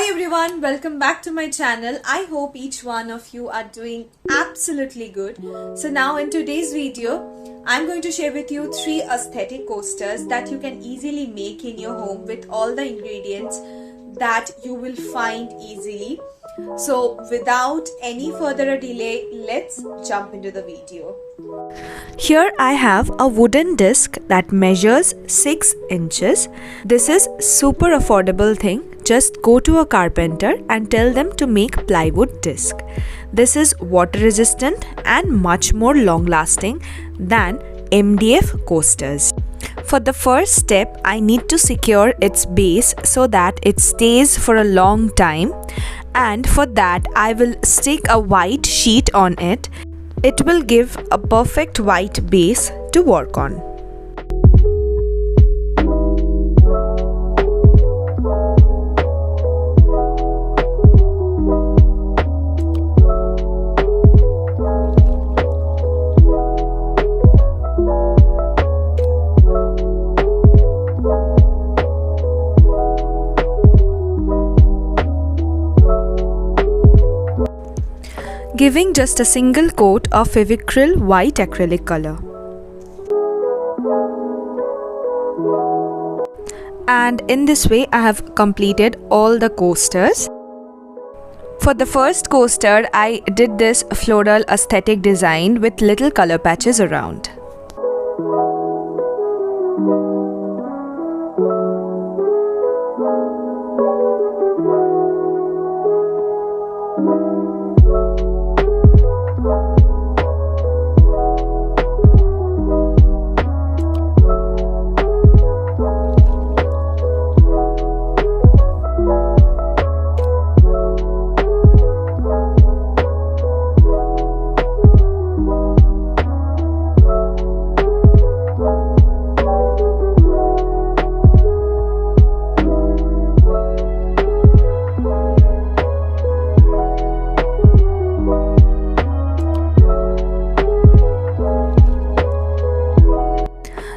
Hi everyone, welcome back to my channel. I hope each one of you are doing absolutely good. So now in today's video, I'm going to share with you 3 aesthetic coasters that you can easily make in your home with all the ingredients that you will find easily. So without any further delay, let's jump into the video. Here I have a wooden disc that measures 6 inches. This is super affordable thing. Just go to a carpenter and tell them to make plywood disc. This is water resistant and much more long lasting than MDF coasters. For the first step, I need to secure its base so that it stays for a long time, and for that I will stick a white sheet on it. It will give a perfect white base to work on. Giving just a single coat of Fevicryl white acrylic color. And in this way I have completed all the coasters. For the first coaster, I did this floral aesthetic design with little color patches around.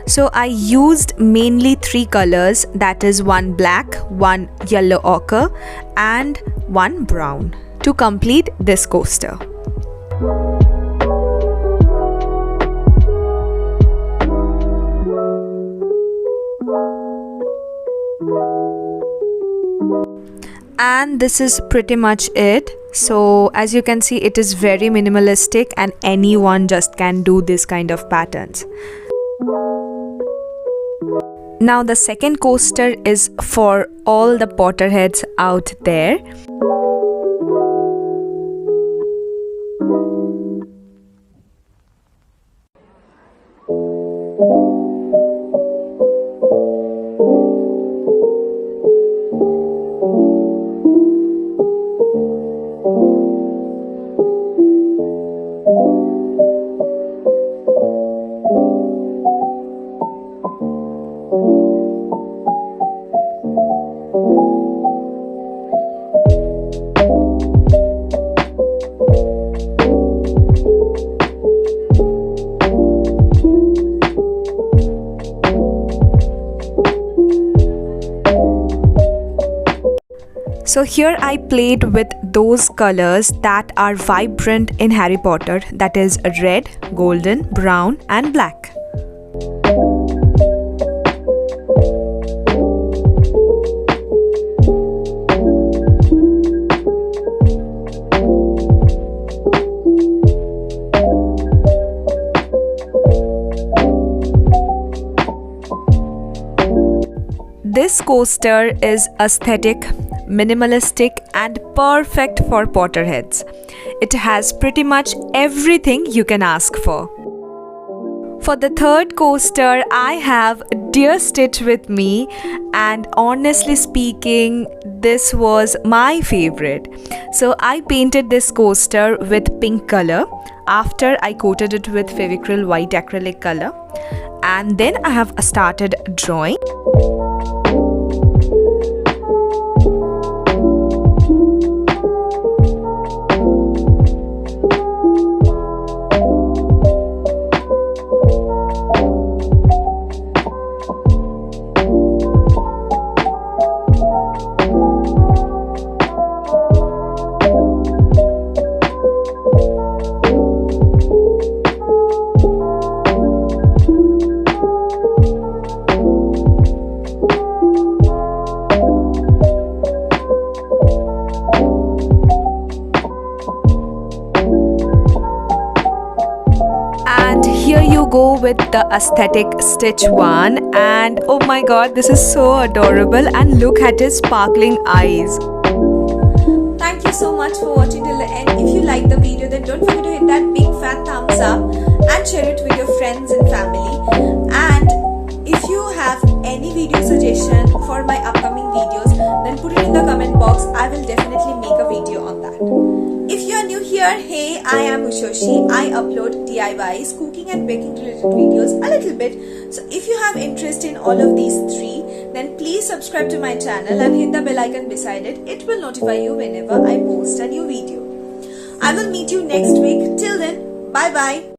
So I used mainly 3 colors, that is one black, one yellow ochre and one brown to complete this coaster. And this is pretty much it. So as you can see, it is very minimalistic and anyone just can do this kind of patterns. Now the second coaster is for all the potterheads out there. So here I played with those colors that are vibrant in Harry Potter, that is red, golden, brown and black. This coaster is aesthetic, minimalistic and perfect for potterheads. It has pretty much everything you can ask for. For the third coaster, I have Dear Stitch with me, and honestly speaking, this was my favorite. So I painted this coaster with pink color after I coated it with Fevicryl white acrylic color, and then I have started drawing. with the aesthetic stitch one, and oh my god, this is so adorable, and look at his sparkling eyes. Thank you so much for watching till the end. If you like the video, then don't forget to hit that big fat thumbs up and share it with your friends and family. And if you have any video suggestion for my upcoming videos, then put it in the comment box. I will definitely make a video on that. If you are new here, hey, I am Ushoshi. I upload DIYs, cooking and baking related videos a little bit. So if you have interest in all of these three, then please subscribe to my channel and hit the bell icon beside it. It will notify you whenever I post a new video. I will meet you next week. Till then, bye bye.